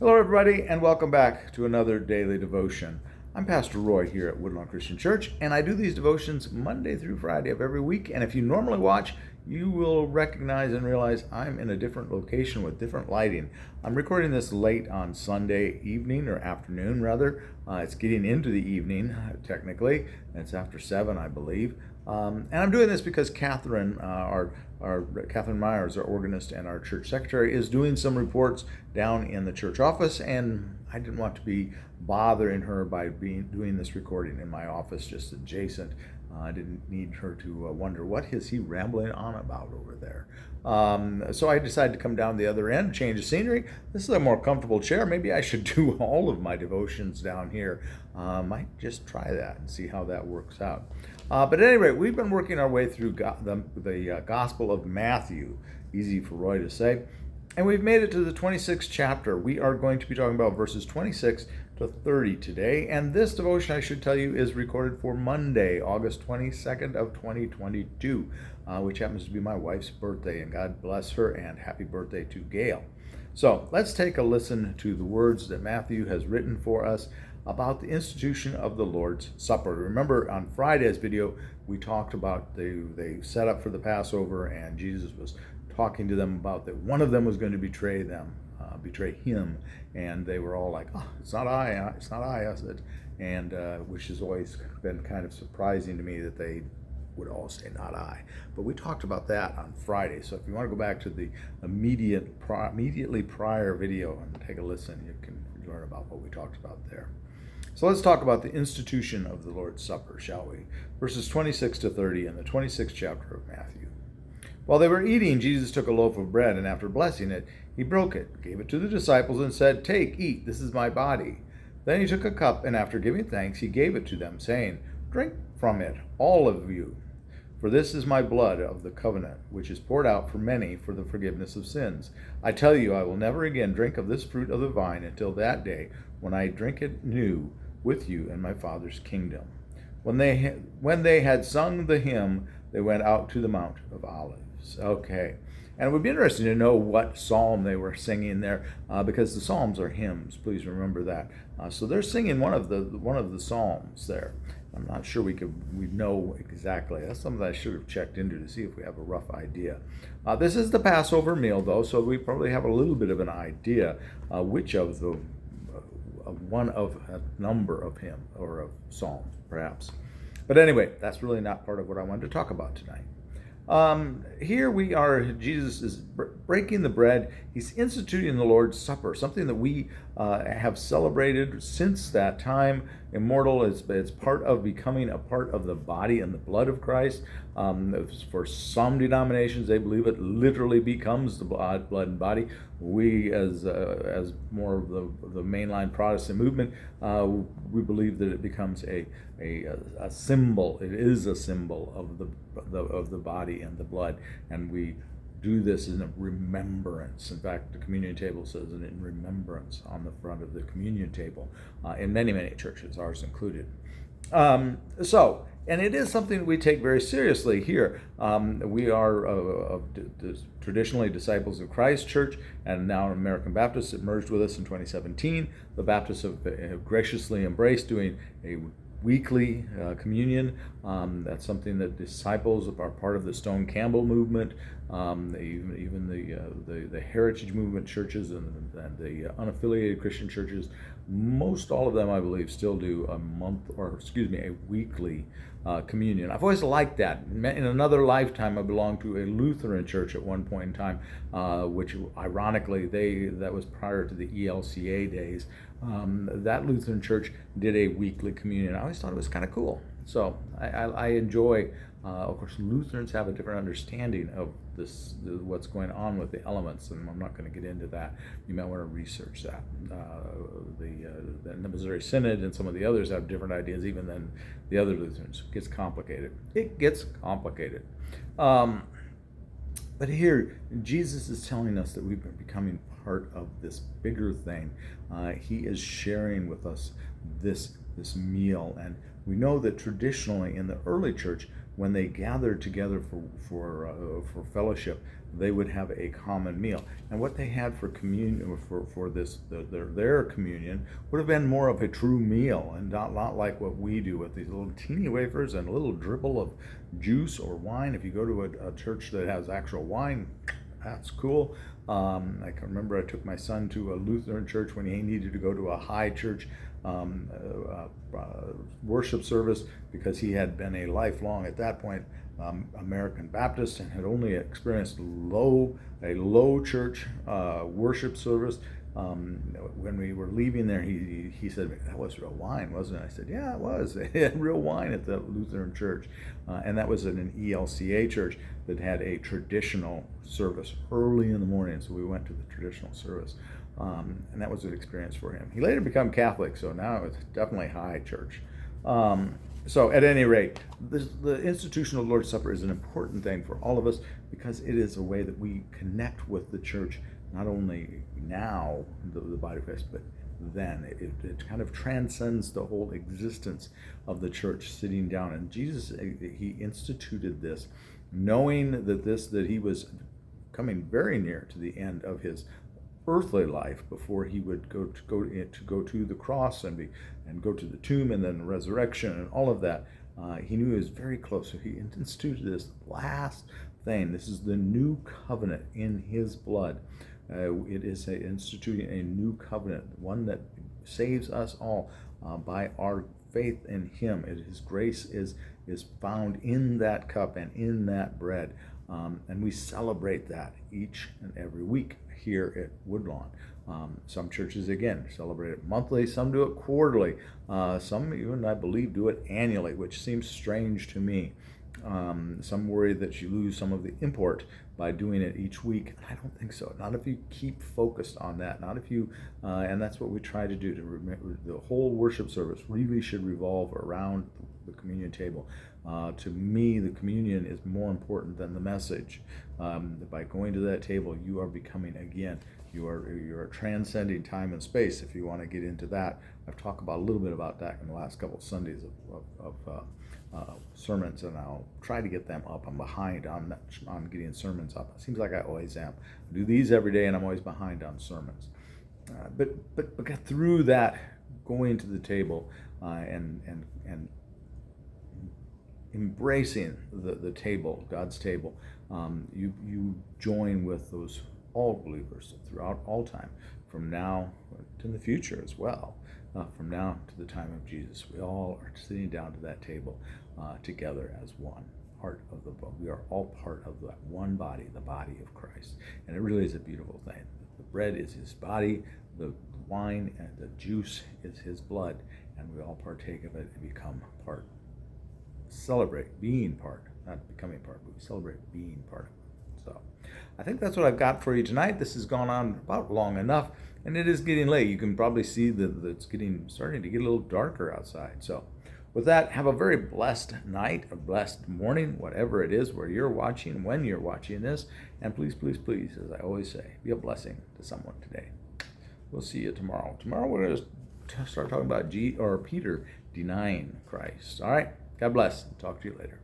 Hello, everybody, and welcome back to another daily devotion. I'm Pastor Roy here at Woodlawn Christian Church, and I do these devotions Monday through Friday of every week. And if you normally watch, you will recognize and realize I'm in a different location with different lighting. I'm recording this late on Sunday evening, or afternoon rather. It's getting into the evening, technically. It's after 7, I believe. And I'm doing this because Catherine, our Catherine Myers, our organist and our church secretary, is doing some reports down in the church office, and I didn't want to be bothering her by doing this recording in my office just adjacent. I didn't need her to wonder what is he rambling on about over there. So I decided to come down the other end, change the scenery. This is a more comfortable chair. Maybe I should do all of my devotions down here. Might just try that and see how that works out. But at any rate, we've been working our way through the Gospel of Matthew. Easy for Roy to say. And we've made it to the 26th chapter. We are going to be talking about verses 26 to 30 today. And this devotion, I should tell you, is recorded for Monday, August 22nd of 2022, which happens to be my wife's birthday. And God bless her, and happy birthday to Gail. So let's take a listen to the words that Matthew has written for us about the institution of the Lord's Supper. Remember, on Friday's video, we talked about they set up for the Passover, and Jesus was talking to them about that one of them was going to betray him, and they were all like, "Oh, it's not I, I said," and which has always been kind of surprising to me that they would all say, "Not I." But we talked about that on Friday. So if you want to go back to the immediately prior video and take a listen, you can learn about what we talked about there. So let's talk about the institution of the Lord's Supper, shall we? Verses 26 to 30 in the 26th chapter of Matthew. While they were eating, Jesus took a loaf of bread, and after blessing it, he broke it, gave it to the disciples, and said, "Take, eat, this is my body." Then he took a cup, and after giving thanks, he gave it to them, saying, "Drink from it, all of you. For this is my blood of the covenant, which is poured out for many for the forgiveness of sins. I tell you, I will never again drink of this fruit of the vine until that day when I drink it new with you in my Father's kingdom." When they had sung the hymn, they went out to the Mount of Olives. Okay. And it would be interesting to know what psalm they were singing there, because the psalms are hymns. Please remember that. So they're singing one of the psalms there. I'm not sure we know exactly. That's something I should have checked into to see if we have a rough idea. This is the Passover meal, though, so we probably have a little bit of an idea which of the one of a number of hymn or of psalms, perhaps. But anyway, that's really not part of what I wanted to talk about tonight. Here we are, Jesus is breaking the bread. He's instituting the Lord's Supper, something that we have celebrated since that time. Immortal, it's part of becoming a part of the body and the blood of Christ. For some denominations, they believe it literally becomes the blood and body. We, as more of the mainline Protestant movement, we believe that it becomes a symbol. It is a symbol of the body and the blood, and we do this in a remembrance. In fact, the communion table says it in remembrance on the front of the communion table, in many churches, ours included. And it is something that we take very seriously here. We are traditionally Disciples of Christ Church, and now American Baptists that merged with us in 2017. The Baptists have graciously embraced doing a weekly communion. That's something that disciples are part of the Stone Campbell movement, even the Heritage Movement churches and the unaffiliated Christian churches. Most all of them, I believe, still do a weekly communion. I've always liked that. In another lifetime, I belonged to a Lutheran church at one point in time, which ironically, that was prior to the ELCA days. That Lutheran church did a weekly communion. I always thought it was kind of cool. So I enjoy, of course, Lutherans have a different understanding of what's going on with the elements, and I'm not going to get into that. You might want to research that. The Missouri Synod and some of the others have different ideas even than the other Lutherans. It gets complicated. But here, Jesus is telling us that we've been becoming part of this bigger thing. He is sharing with us this meal, and we know that traditionally in the early church, when they gathered together for fellowship, they would have a common meal. And what they had for communion, for their communion, would have been more of a true meal, and not like what we do with these little teeny wafers and a little dribble of juice or wine. If you go to a church that has actual wine, that's cool. I can remember I took my son to a Lutheran church when he needed to go to a high church worship service, because he had been a lifelong, at that point, American Baptist, and had only experienced a low church worship service. When we were leaving there, he said, "That was real wine, wasn't it?" I said, "Yeah, it was. They had real wine at the Lutheran church." And that was in an ELCA church that had a traditional service early in the morning, so we went to the traditional service. And that was an experience for him. He later became Catholic, so now it's definitely high church. So at any rate, the institution of the Lord's Supper is an important thing for all of us, because it is a way that we connect with the church, not only now, the body of Christ, but then. It kind of transcends the whole existence of the church sitting down. And Jesus, he instituted this, knowing that he was coming very near to the end of his earthly life before he would go to the cross and go to the tomb, and then the resurrection and all of that. He knew he was very close, so he instituted this last thing. This is the new covenant in his blood. It is instituting a new covenant, one that saves us all by our faith in him. His grace is found in that cup and in that bread. And we celebrate that each and every week here at Woodlawn. Some churches, again, celebrate it monthly. Some do it quarterly. Some even, I believe, do it annually, which seems strange to me. Some worry that you lose some of the import by doing it each week. I don't think so. Not if you keep focused on that. Not if you, and that's what we try to do. To remember, the whole worship service really should revolve around the communion table. To me, the communion is more important than the message. By going to that table, you are becoming, again, you are transcending time and space. If you want to get into that, I've talked about a little bit about that in the last couple of Sundays of sermons, and I'll try to get them up. I'm behind on getting sermons up. It seems like I always am. I do these every day, and I'm always behind on sermons. But get through that, going to the table and embracing the table, God's table. You join with those all believers throughout all time, from now to the future as well. From now to the time of Jesus, we all are sitting down to that table together as one part of we are all part of that one body, the body of Christ. And it really is a beautiful thing. The bread is his body, the wine and the juice is his blood, and we all partake of it and become part. Celebrate being part, not becoming part, but we celebrate being part of it. So I think that's what I've got for you tonight. This has gone on about long enough, and it is getting late. You can probably see that it's starting to get a little darker outside. So with that, have a very blessed night, a blessed morning, whatever it is, where you're watching, when you're watching this. And please, please, please, as I always say, be a blessing to someone today. We'll see you tomorrow. Tomorrow we're going to start talking about Peter denying Christ. All right? God bless. Talk to you later.